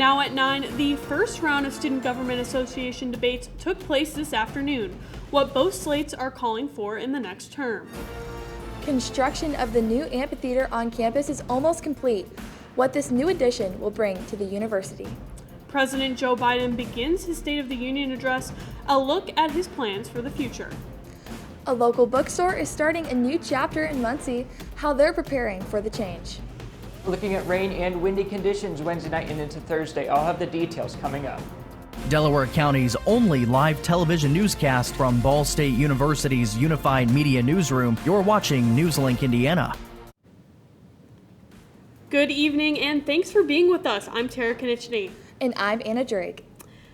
Now at 9, the first round of Student Government Association debates took place this afternoon, what both slates are calling for in the next term. Construction of the new amphitheater on campus is almost complete, what this new addition will bring to the university. President Joe Biden begins his State of the Union address, a look at his plans for the future. A local bookstore is starting a new chapter in Muncie, how they're preparing for the change. Looking at rain and windy conditions Wednesday night and into Thursday. I'll have the details coming up. Delaware County's only live television newscast from Ball State University's Unified Media Newsroom. You're watching NewsLink Indiana. Good evening and thanks for being with us. I'm Tara Konichny. And I'm Anna Drake.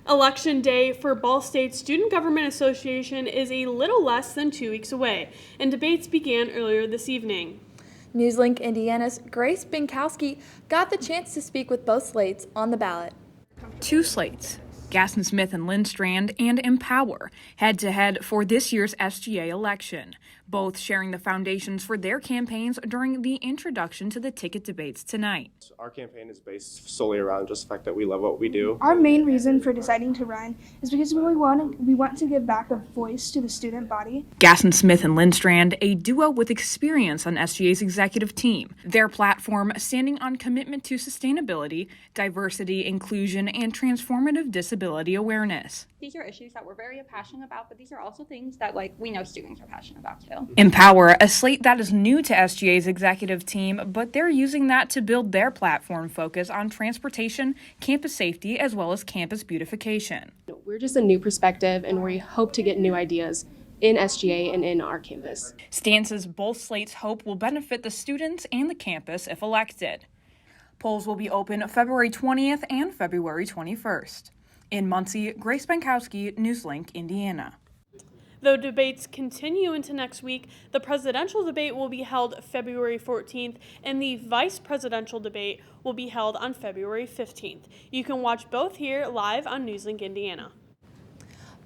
Election day for Ball State Student Government Association is a little less than 2 weeks away, and debates began earlier this evening. NewsLink Indiana's Grace Binkowski got the chance to speak with both slates on the ballot. Two slates, Gaston Smith and Lynn Strand, and Empower, head-to-head for this year's SGA election, both sharing the foundations for their campaigns during the introduction to the ticket debates tonight. Our campaign is based solely around just the fact that we love what we do. Our main reason for deciding to run is because we want to give back a voice to the student body. Gaston Smith and Lynn Strand, a duo with experience on SGA's executive team. Their platform standing on commitment to sustainability, diversity, inclusion, and transformative disability awareness. These are issues that we're very passionate about, but these are also things that we know students are passionate about too. Empower, a slate that is new to SGA's executive team, but they're using that to build their platform focus on transportation, campus safety, as well as campus beautification. We're just a new perspective, and we hope to get new ideas in SGA and in our campus. Stances both slates hope will benefit the students and the campus if elected. Polls will be open February 20th and February 21st. In Muncie, Grace Binkowski, NewsLink, Indiana. Though debates continue into next week, the presidential debate will be held February 14th, and the vice presidential debate will be held on February 15th. You can watch both here live on NewsLink Indiana.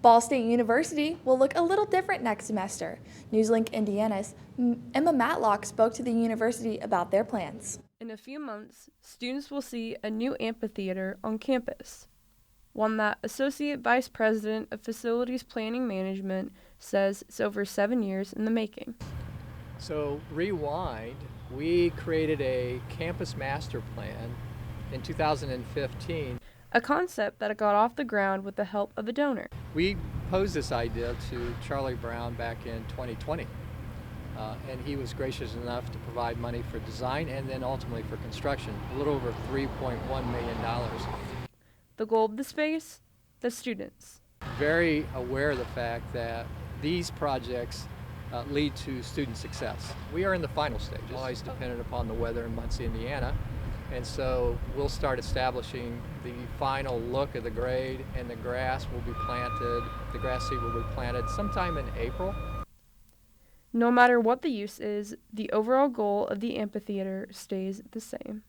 Ball State University will look a little different next semester. NewsLink Indiana's Emma Matlock spoke to the university about their plans. In a few months, students will see a new amphitheater on campus, one that Associate Vice President of Facilities Planning Management says is over 7 years in the making. So rewind, we created a campus master plan in 2015. A concept that got off the ground with the help of a donor. We posed this idea to Charlie Brown back in 2020, and he was gracious enough to provide money for design and then ultimately for construction, a little over $3.1 million. The goal of the space? The students. Very aware of the fact that these projects lead to student success. We are in the final stages, always dependent upon the weather in Muncie, Indiana, and so we'll start establishing the final look of the grade, and the grass will be planted, the grass seed will be planted sometime in April. No matter what the use is, the overall goal of the amphitheater stays the same.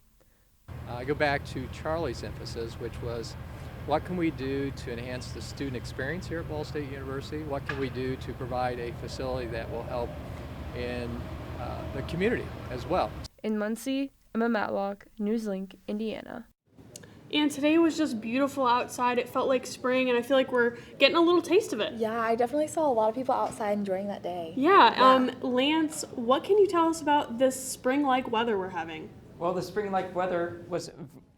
I go back to Charlie's emphasis, which was what can we do to enhance the student experience here at Ball State University? What can we do to provide a facility that will help in the community as well? In Muncie, Emma Matlock, NewsLink, Indiana. And today was just beautiful outside. It felt like spring, and I feel like we're getting a little taste of it. Yeah, I definitely saw a lot of people outside enjoying that day. Yeah. Lance, what can you tell us about this spring-like weather we're having? Well, the spring-like weather was,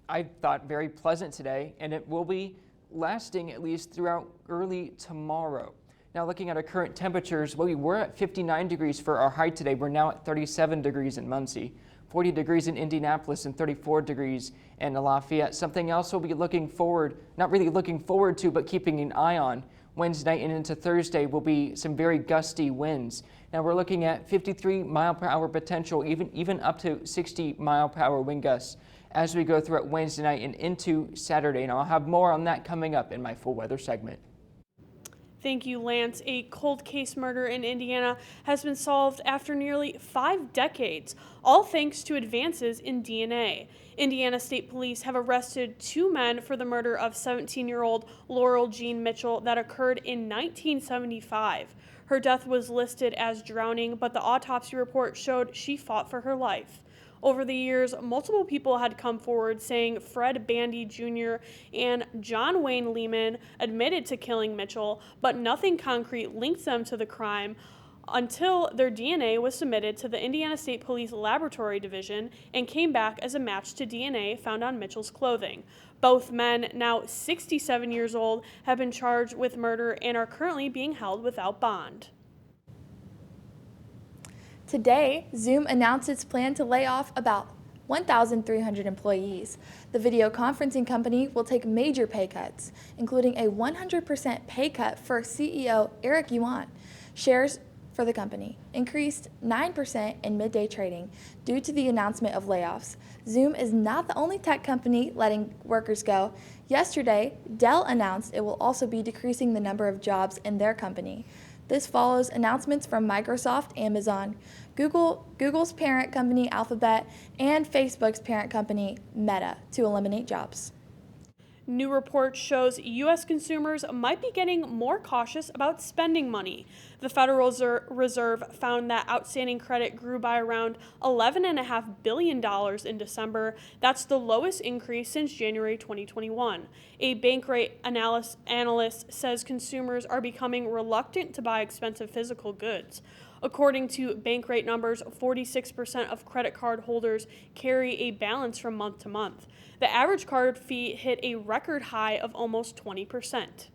I thought, very pleasant today, and it will be lasting at least throughout early tomorrow. Now, looking at our current temperatures, we were at 59 degrees for our high today. We're now at 37 degrees in Muncie, 40 degrees in Indianapolis, and 34 degrees in Lafayette. Something else we'll be not really looking forward to, but keeping an eye on Wednesday night and into Thursday will be some very gusty winds. Now we're looking at 53 mile per hour potential, even up to 60 mile per hour wind gusts as we go throughout Wednesday night and into Saturday. And I'll have more on that coming up in my full weather segment. Thank you, Lance. A cold case murder in Indiana has been solved after nearly 5 decades, all thanks to advances in DNA. Indiana State Police have arrested 2 men for the murder of 17-year-old Laurel Jean Mitchell that occurred in 1975. Her death was listed as drowning, but the autopsy report showed she fought for her life. Over the years, multiple people had come forward saying Fred Bandy Jr. and John Wayne Lehman admitted to killing Mitchell, but nothing concrete linked them to the crime until their DNA was submitted to the Indiana State Police Laboratory Division and came back as a match to DNA found on Mitchell's clothing. Both men, now 67 years old, have been charged with murder and are currently being held without bond. Today, Zoom announced its plan to lay off about 1,300 employees. The video conferencing company will take major pay cuts, including a 100% pay cut for CEO Eric Yuan. Shares for the company increased 9% in midday trading due to the announcement of layoffs. Zoom is not the only tech company letting workers go. Yesterday, Dell announced it will also be decreasing the number of jobs in their company. This follows announcements from Microsoft, Amazon, Google's parent company Alphabet, and Facebook's parent company Meta to eliminate jobs. New report shows U.S. consumers might be getting more cautious about spending money. The Federal Reserve found that outstanding credit grew by around $11.5 billion in December. That's the lowest increase since January 2021. A bank rate analyst says consumers are becoming reluctant to buy expensive physical goods. According to bank rate numbers, 46% of credit card holders carry a balance from month to month. The average card fee hit a record high of almost 20%.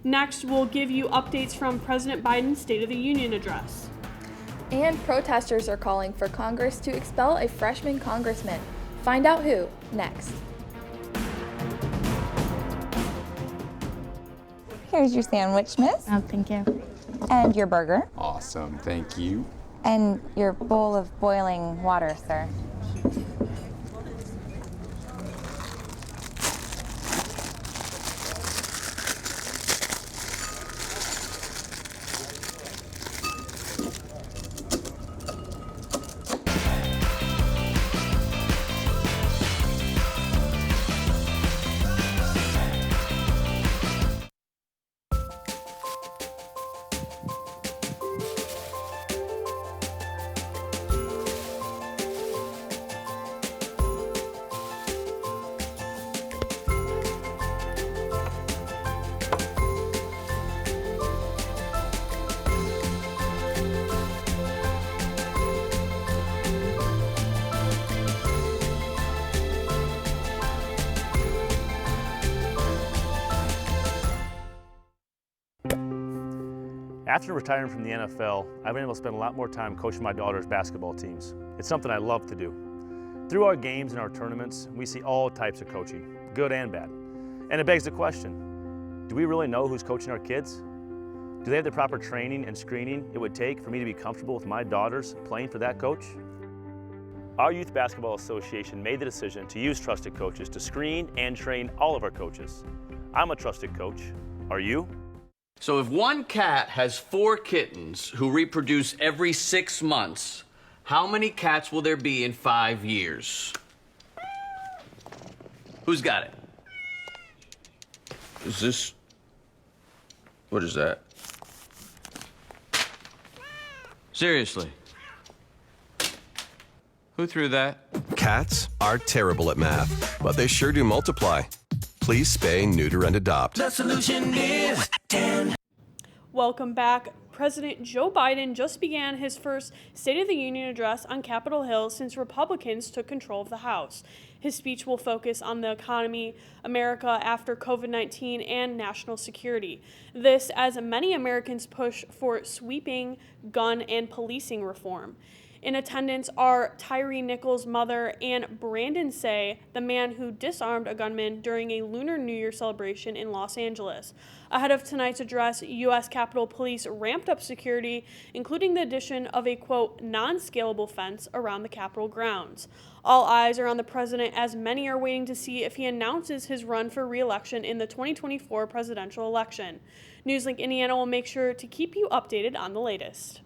Next, we'll give you updates from President Biden's State of the Union address. And protesters are calling for Congress to expel a freshman congressman. Find out who next. Here's your sandwich, miss. Oh, thank you. And your burger. Awesome, thank you. And your bowl of boiling water, sir. After retiring from the NFL, I've been able to spend a lot more time coaching my daughter's basketball teams. It's something I love to do. Through our games and our tournaments, we see all types of coaching, good and bad. And it begs the question, do we really know who's coaching our kids? Do they have the proper training and screening it would take for me to be comfortable with my daughters playing for that coach? Our Youth Basketball Association made the decision to use trusted coaches to screen and train all of our coaches. I'm a trusted coach. Are you? So if one cat has 4 kittens who reproduce every 6 months, how many cats will there be in 5 years? Who's got it? Is this... What is that? Seriously? Who threw that? Cats are terrible at math, but they sure do multiply. Please spay, neuter, and adopt. The solution is 10. Welcome back. President Joe Biden just began his first State of the Union address on Capitol Hill since Republicans took control of the House. His speech will focus on the economy, America after COVID-19, and national security. This as many Americans push for sweeping gun and policing reform. In attendance are Tyree Nichols' mother and Brandon Say, the man who disarmed a gunman during a Lunar New Year celebration in Los Angeles. Ahead of tonight's address, U.S. Capitol Police ramped up security, including the addition of a, quote, non-scalable fence around the Capitol grounds. All eyes are on the president as many are waiting to see if he announces his run for re-election in the 2024 presidential election. NewsLink Indiana will make sure to keep you updated on the latest.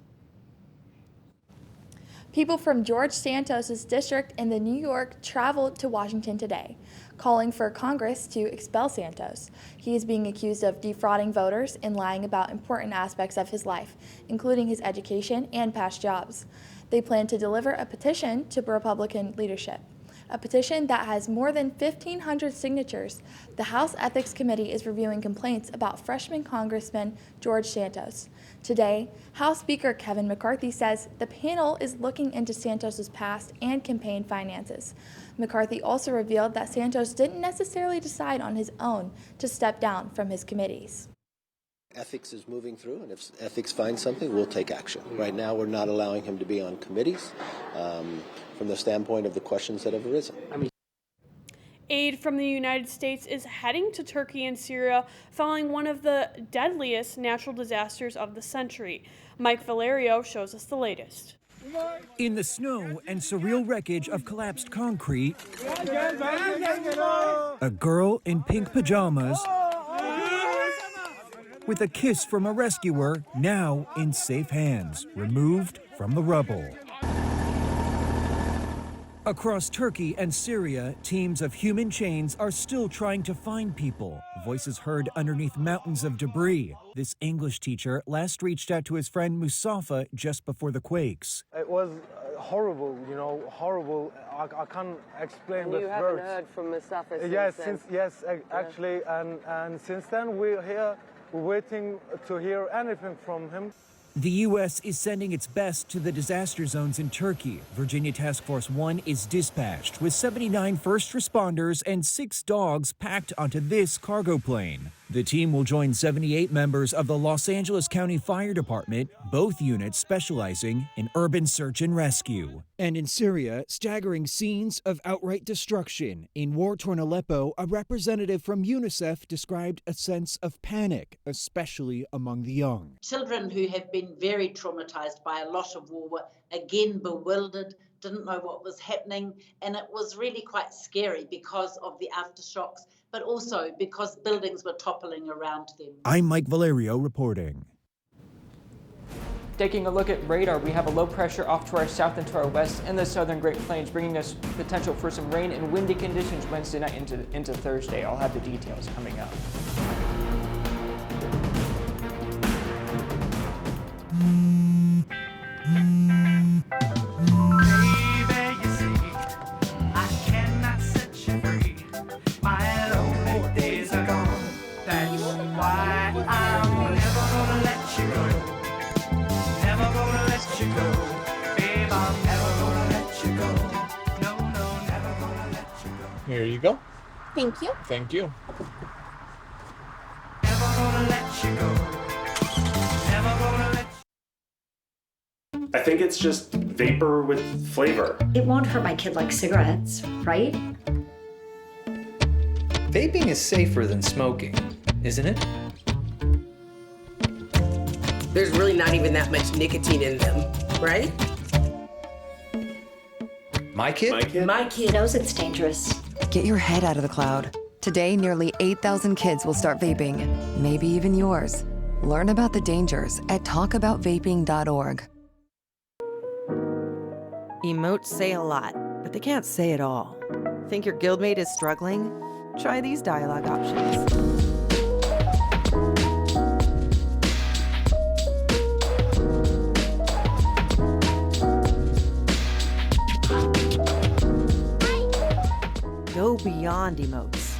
People from George Santos' district in the New York traveled to Washington today, calling for Congress to expel Santos. He is being accused of defrauding voters and lying about important aspects of his life, including his education and past jobs. They plan to deliver a petition to Republican leadership, a petition that has more than 1,500 signatures. The House Ethics Committee is reviewing complaints about freshman Congressman George Santos. Today, House Speaker Kevin McCarthy says the panel is looking into Santos's past and campaign finances. McCarthy also revealed that Santos didn't necessarily decide on his own to step down from his committees. Ethics is moving through, and if ethics finds something, we'll take action. Right now, we're not allowing him to be on committees from the standpoint of the questions that have arisen. Aid from the United States is heading to Turkey and Syria following one of the deadliest natural disasters of the century. Mike Valerio shows us the latest. In the snow and surreal wreckage of collapsed concrete, a girl in pink pajamas with a kiss from a rescuer, now in safe hands, removed from the rubble. Across Turkey and Syria, teams of human chains are still trying to find people. Voices heard underneath mountains of debris. This English teacher last reached out to his friend Mustafa just before the quakes. It was horrible, horrible. I can't explain with words. You haven't heard from Mustafa since yes, then? Actually, and since then we're here waiting to hear anything from him. The U.S. is sending its best to the disaster zones in Turkey. Virginia Task Force 1 is dispatched with 79 first responders and 6 dogs packed onto this cargo plane. The team will join 78 members of the Los Angeles County Fire Department, both units specializing in urban search and rescue. And in Syria, staggering scenes of outright destruction. In war-torn Aleppo, a representative from UNICEF described a sense of panic, especially among the young. Children who have been very traumatized by a lot of war were again bewildered, didn't know what was happening, and it was really quite scary because of the aftershocks, but also because buildings were toppling around them. I'm Mike Valerio reporting. Taking a look at radar, we have a low pressure off to our south and to our west in the southern Great Plains, bringing us potential for some rain and windy conditions Wednesday night into Thursday. I'll have the details coming up. Here you go. Thank you. Thank you. I think it's just vapor with flavor. It won't hurt my kid like cigarettes, right? Vaping is safer than smoking, isn't it? There's really not even that much nicotine in them, right? My kid? My kid knows it's dangerous. Get your head out of the cloud. Today, nearly 8,000 kids will start vaping, maybe even yours. Learn about the dangers at talkaboutvaping.org. Emotes say a lot, but they can't say it all. Think your guildmate is struggling? Try these dialogue options. Go beyond emotes.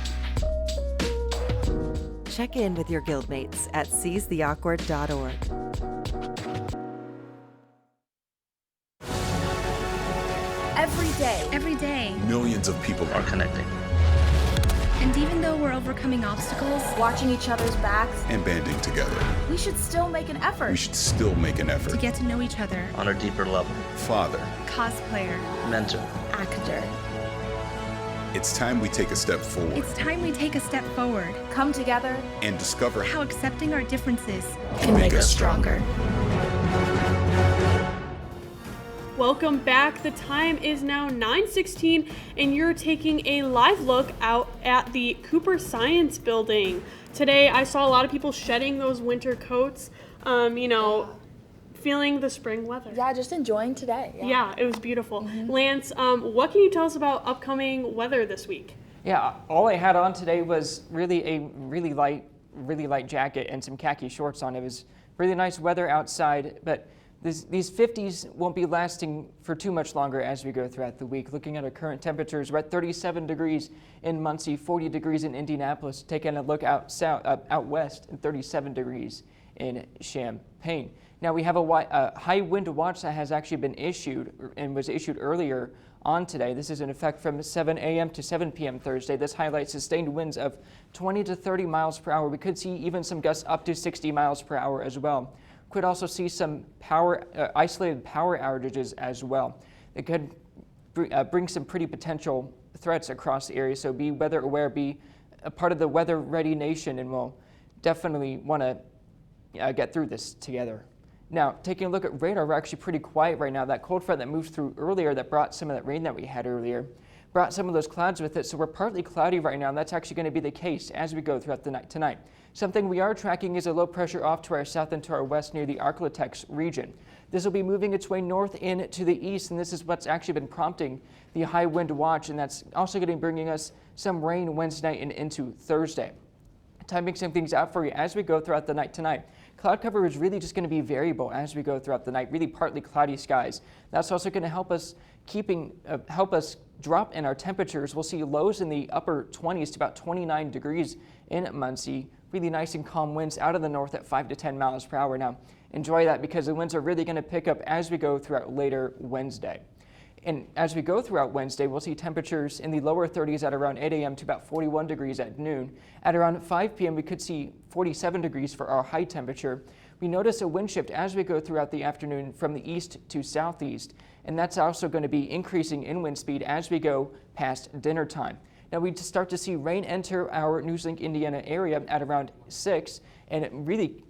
Check in with your guildmates at seizetheawkward.org. Every day, Millions of people are connecting and even though we're overcoming obstacles, watching each other's backs, and banding together. we should still make an effort We should still make an effort to get to know each other. on a deeper level. Father, Cosplayer, mentor. actor. It's time we take a step forward It's time we take a step forward come together, and discover how accepting our differences can make us stronger. Welcome back. The time is now 9:16 and you're taking a live look out at the Cooper Science Building. Today I saw a lot of people shedding those winter coats, feeling the spring weather. Yeah, just enjoying today. Yeah, it was beautiful. Lance, what can you tell us about upcoming weather this week? Yeah, all I had on today was really a really light jacket and some khaki shorts on. It was really nice weather outside, but These 50s won't be lasting for too much longer as we go throughout the week. Looking at our current temperatures, we're at 37 degrees in Muncie, 40 degrees in Indianapolis. Taking a look out west, and 37 degrees in Champaign. Now we have a high wind watch that has actually been issued and was issued earlier on today. This is in effect from 7 a.m. to 7 p.m. Thursday. This highlights sustained winds of 20 to 30 miles per hour. We could see even some gusts up to 60 miles per hour as well. Could also see some isolated power outages as well. It could bring some pretty potential threats across the area, so be weather aware, be a part of the weather ready nation, and we'll definitely want to get through this together. Now, taking a look at radar, we're actually pretty quiet right now. That cold front that moved through earlier that brought some of that rain that we had earlier brought some of those clouds with it, so we're partly cloudy right now, and that's actually going to be the case as we go throughout the night tonight. Something we are tracking is a low pressure off to our south and to our west near the Arklatex region. This will be moving its way north in to the east, and this is what's actually been prompting the high wind watch, and that's also going to be bringing us some rain Wednesday night and into Thursday. Timing some things out for you as we go throughout the night tonight. Cloud cover is really just going to be variable as we go throughout the night, really partly cloudy skies. That's also going to help us drop in our temperatures. We'll see lows in the upper 20s to about 29 degrees in Muncie. Really nice and calm winds out of the north at 5 to 10 miles per hour. Now, enjoy that because the winds are really going to pick up as we go throughout later Wednesday. And as we go throughout Wednesday, we'll see temperatures in the lower 30s at around 8 a.m. to about 41 degrees at noon. At around 5 p.m., we could see 47 degrees for our high temperature. We notice a wind shift as we go throughout the afternoon from the east to southeast, and that's also going to be increasing in wind speed as we go past dinner time. Now we start to see rain enter our NewsLink, Indiana area at around 6, and it really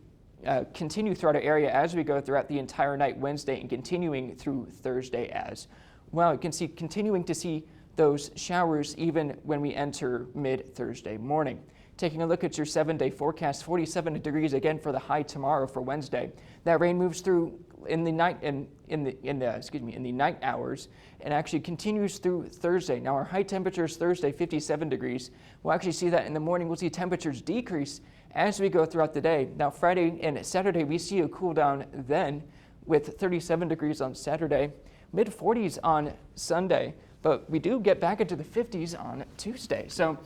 continue throughout our area as we go throughout the entire night Wednesday and continuing through Thursday as well. You can see continuing to see those showers even when we enter mid-Thursday morning. Taking a look at your 7-day forecast, 47 degrees again for the high tomorrow for Wednesday. That rain moves through in the night in the night hours and actually continues through Thursday. Now our high temperature is Thursday, 57 degrees. We'll actually see that in the morning. We'll see temperatures decrease as we go throughout the day. Now Friday and Saturday we see a cool down then with 37 degrees on Saturday, mid-40s on Sunday, but we do get back into the 50s on Tuesday. So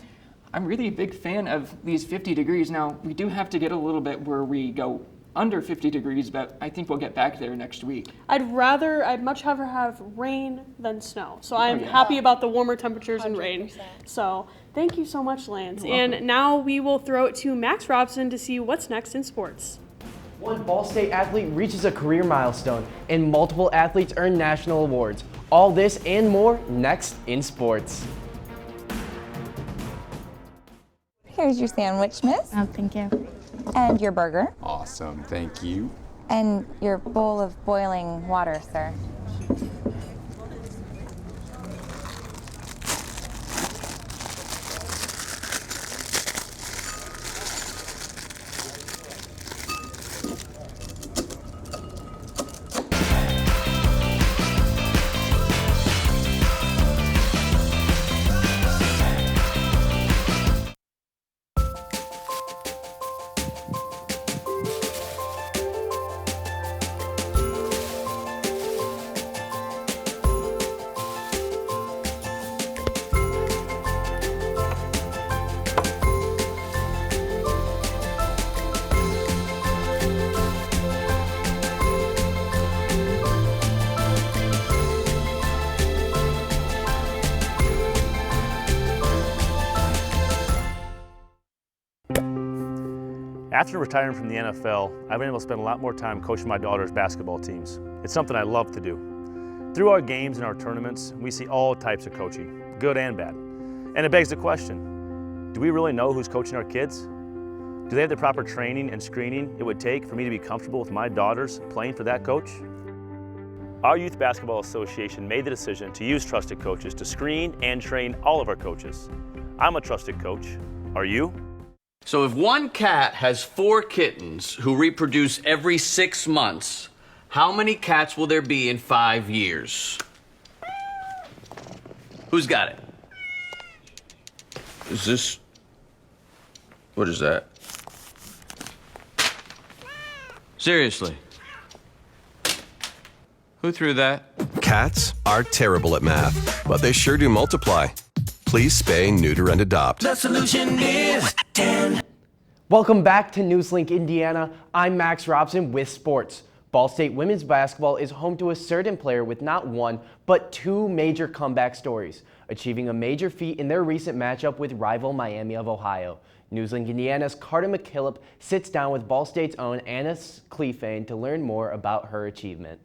I'm really a big fan of these 50 degrees. Now, we do have to get a little bit where we go under 50 degrees, but I think we'll get back there next week. I'd much rather have rain than snow. So I'm happy about the warmer temperatures and rain. So thank you so much, Lance. And now we will throw it to Max Robson to see what's next in sports. One Ball State athlete reaches a career milestone, and multiple athletes earn national awards. All this and more next in sports. Here's your sandwich, miss. Oh, thank you. And your burger. Awesome, thank you. And your bowl of boiling water, sir. After retiring from the NFL, I've been able to spend a lot more time coaching my daughter's basketball teams. It's something I love to do. Through our games and our tournaments, we see all types of coaching, good and bad. And it begs the question, do we really know who's coaching our kids? Do they have the proper training and screening it would take for me to be comfortable with my daughters playing for that coach? Our Youth Basketball Association made the decision to use trusted coaches to screen and train all of our coaches. I'm a trusted coach. Are you? So if one cat has 4 kittens who reproduce every 6 months, how many cats will there be in 5 years? Who's got it? Is this... What is that? Seriously. Who threw that? Cats are terrible at math, but they sure do multiply. Please spay, neuter, and adopt. The solution is 10. Welcome back to NewsLink Indiana. I'm Max Robson with sports. Ball State women's basketball is home to a certain player with not one, but two major comeback stories, achieving a major feat in their recent matchup with rival Miami of Ohio. NewsLink Indiana's Carter McKillop sits down with Ball State's own Anna Clefane to learn more about her achievement.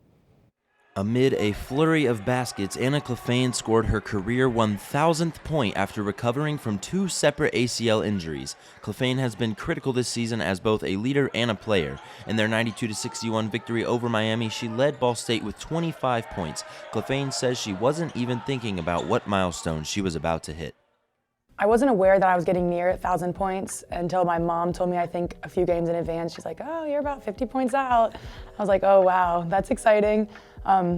Amid a flurry of baskets, Anna Clefane scored her career 1,000th point after recovering from two separate ACL injuries. Clefane has been critical this season as both a leader and a player. In their 92-61 victory over Miami, she led Ball State with 25 points. Clefane says she wasn't even thinking about what milestone she was about to hit. I wasn't aware that I was getting near 1,000 points until my mom told me, I think, a few games in advance. She's like, oh, you're about 50 points out. I was like, oh, wow, that's exciting.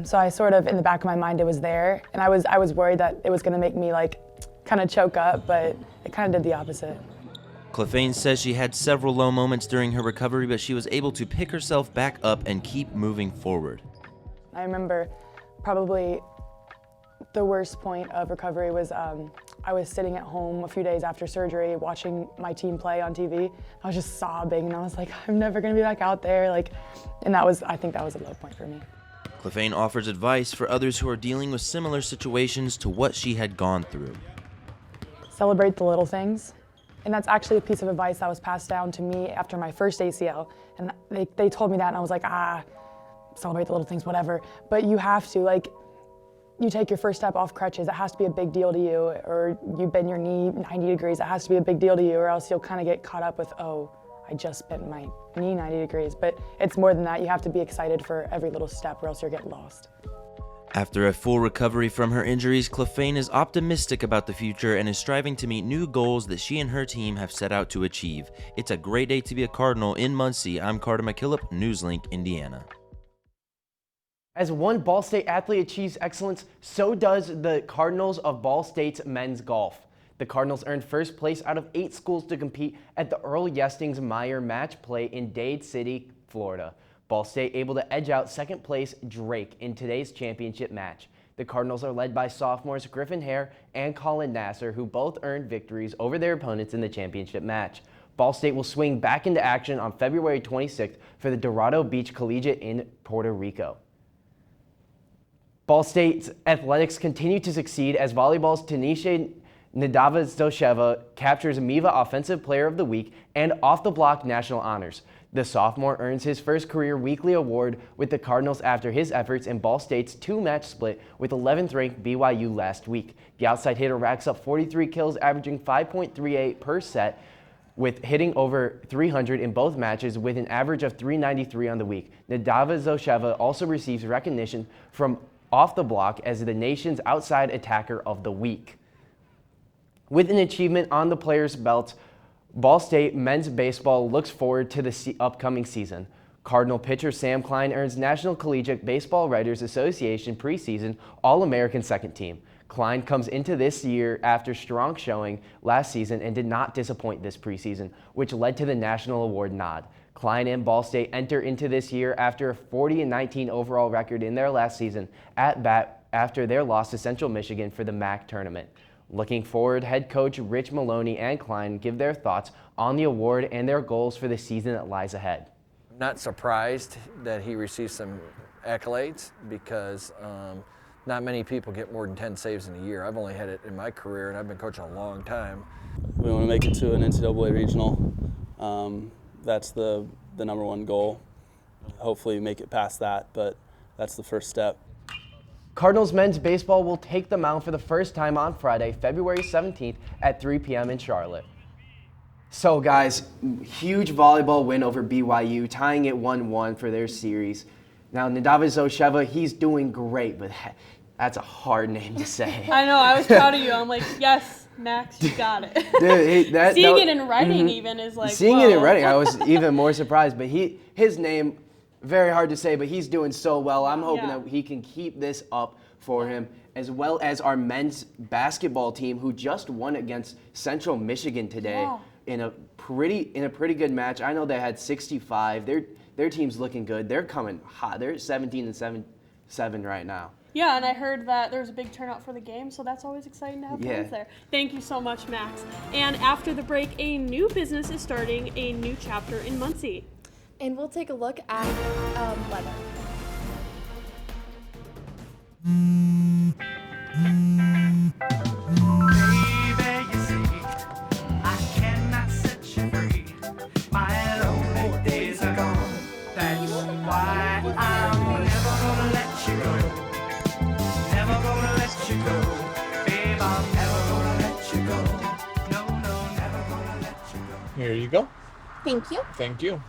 So I sort of, in the back of my mind, it was there. And I was worried that it was going to make me, like, kind of choke up, but it kind of did the opposite. Clefane says she had several low moments during her recovery, but she was able to pick herself back up and keep moving forward. I remember probably the worst point of recovery was I was sitting at home a few days after surgery watching my team play on TV. I was just sobbing and I was like, I'm never gonna be back out there. And I think that was a low point for me. Clefane offers advice for others who are dealing with similar situations to what she had gone through. Celebrate the little things. And that's actually a piece of advice that was passed down to me after my first ACL. And they told me that and I was like, celebrate the little things, whatever. But you have to, you take your first step off crutches, it has to be a big deal to you, or you bend your knee 90 degrees, it has to be a big deal to you, or else you'll kind of get caught up with, oh, I just bent my knee 90 degrees. But it's more than that. You have to be excited for every little step or else you'll get lost. After a full recovery from her injuries, Clefane is optimistic about the future and is striving to meet new goals that she and her team have set out to achieve. It's a great day to be a Cardinal in Muncie. I'm Carter McKillop, NewsLink, Indiana. As one Ball State athlete achieves excellence, so does the Cardinals of Ball State's men's golf. The Cardinals earned first place out of 8 schools to compete at the Earl Yestings Meyer match play in Dade City, Florida. Ball State able to edge out second place Drake in today's championship match. The Cardinals are led by sophomores Griffin Hare and Colin Nasser, who both earned victories over their opponents in the championship match. Ball State will swing back into action on February 26th for the Dorado Beach Collegiate in Puerto Rico. Ball State's athletics continue to succeed as volleyball's Tanisha Nadava-Zosheva captures MIVA Offensive Player of the Week and off-the-block national honors. The sophomore earns his first career weekly award with the Cardinals after his efforts in Ball State's 2-match split with 11th-ranked BYU last week. The outside hitter racks up 43 kills, averaging 5.38 per set, with hitting over 300 in both matches with an average of 393 on the week. Nadava-Zosheva also receives recognition from Off the Block as the nation's outside attacker of the week. With an achievement on the players' belts, Ball State men's baseball looks forward to the upcoming season. Cardinal pitcher Sam Klein earns National Collegiate Baseball Writers Association preseason All-American second team. Klein comes into this year after strong showing last season and did not disappoint this preseason, which led to the national award nod. Klein and Ball State enter into this year after a 40-19 overall record in their last season at bat after their loss to Central Michigan for the MAC tournament. Looking forward, head coach Rich Maloney and Klein give their thoughts on the award and their goals for the season that lies ahead. I'm not surprised that he received some accolades because not many people get more than 10 saves in a year. I've only had it in my career and I've been coaching a long time. We want to make it to an NCAA regional. That's the number one goal. Hopefully make it past that, but that's the first step. Cardinals men's baseball will take the mound for the first time on Friday, February 17th at 3 p.m. in Charlotte. So guys, huge volleyball win over BYU, tying it 1-1 for their series. Now Nadava-Zosheva, he's doing great, but that's a hard name to say. I know, I was proud of you. I'm like, yes, Max, you got it. Dude, seeing it in writing even is like, seeing whoa. it in writing, I was even more surprised. But his name, very hard to say, but he's doing so well. I'm hoping that he can keep this up for him, as well as our men's basketball team, who just won against Central Michigan today in a pretty good match. I know they had 65. Their team's looking good. They're coming hot. They're 17-7 7 right now. Yeah, and I heard that there was a big turnout for the game, so that's always exciting to have fans there. Thank you so much, Max. And after the break, a new business is starting a new chapter in Muncie. And we'll take a look at weather. Here you go. Thank you. Thank you.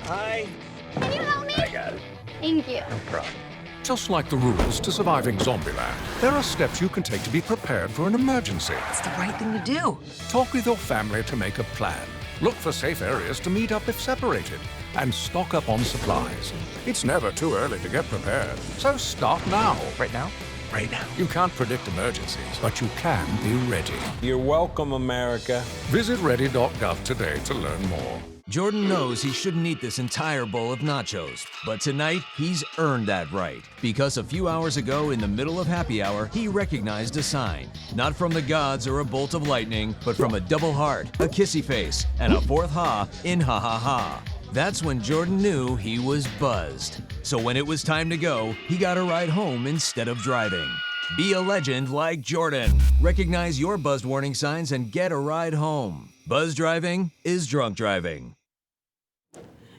Hi. Can you help me? I got it. Thank you. No problem. Just like the rules to surviving Zombieland, there are steps you can take to be prepared for an emergency. It's the right thing to do. Talk with your family to make a plan. Look for safe areas to meet up if separated. And stock up on supplies. It's never too early to get prepared, so start now. Right now? Right now. You can't predict emergencies, but you can be ready. You're welcome, America. Visit ready.gov today to learn more. Jordan knows he shouldn't eat this entire bowl of nachos, but tonight he's earned that right. Because a few hours ago, in the middle of happy hour, he recognized a sign. Not from the gods or a bolt of lightning, but from a double heart, a kissy face, and a fourth ha in ha ha ha. That's when Jordan knew he was buzzed. So when it was time to go, he got a ride home instead of driving. Be a legend like Jordan. Recognize your buzzed warning signs and get a ride home. Buzz driving is drunk driving.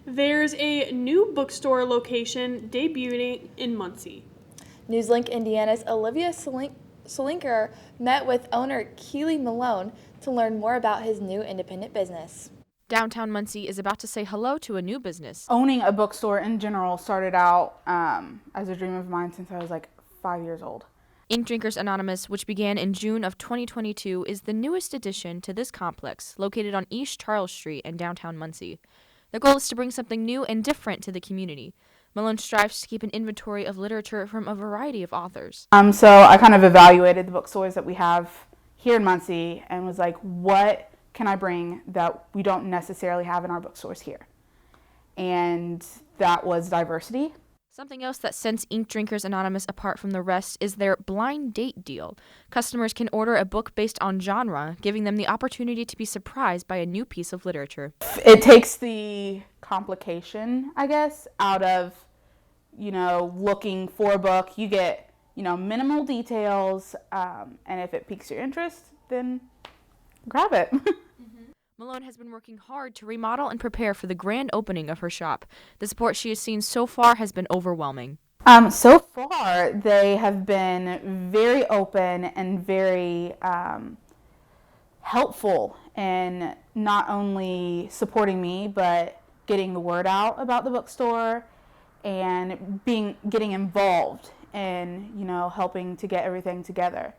There's a new bookstore location debuting in Muncie. NewsLink Indiana's Olivia Solinker met with owner Keely Malone to learn more about his new independent business. Downtown Muncie is about to say hello to a new business. Owning a bookstore in general started out as a dream of mine since I was like 5 years old. Ink Drinkers Anonymous, which began in June of 2022, is the newest addition to this complex located on East Charles Street in downtown Muncie. The goal is to bring something new and different to the community. Malone strives to keep an inventory of literature from a variety of authors. So I kind of evaluated the bookstores that we have here in Muncie and was like, what can I bring that we don't necessarily have in our bookstores here? And that was diversity. Something else that sets Ink Drinkers Anonymous apart from the rest is their blind date deal. Customers can order a book based on genre, giving them the opportunity to be surprised by a new piece of literature. It takes the complication, I guess, out of, looking for a book. You get, minimal details, and if it piques your interest, then grab it. Malone has been working hard to remodel and prepare for the grand opening of her shop. The support she has seen so far has been overwhelming. So far, they have been very open and very helpful in not only supporting me, but getting the word out about the bookstore and getting involved in, helping to get everything together.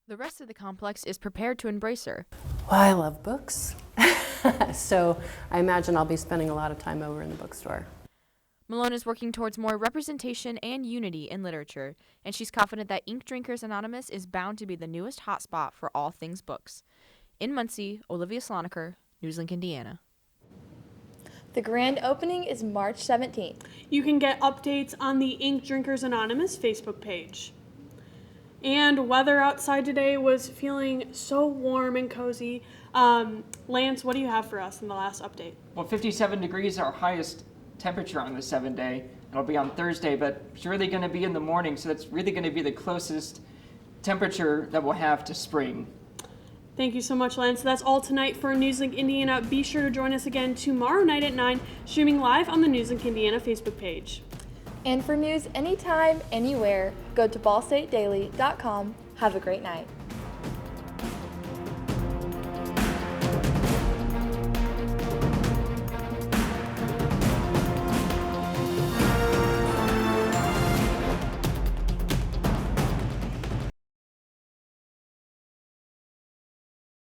The rest of the complex is prepared to embrace her. Well, I love books, so I imagine I'll be spending a lot of time over in the bookstore. Malone is working towards more representation and unity in literature, and she's confident that Ink Drinkers Anonymous is bound to be the newest hotspot for all things books. In Muncie, Olivia Slonaker, NewsLink, Indiana. The grand opening is March 17th. You can get updates on the Ink Drinkers Anonymous Facebook page. And weather outside today was feeling so warm and cozy. Lance, what do you have for us in the last update? Well, 57 degrees, our highest temperature on the 7-day. It'll be on Thursday, but it's really going to be in the morning, so that's really going to be the closest temperature that we'll have to spring. Thank you so much, Lance. That's all tonight for NewsLink Indiana. Be sure to join us again tomorrow night at 9, streaming live on the NewsLink Indiana Facebook page. And for news anytime, anywhere, go to ballstatedaily.com. Have a great night.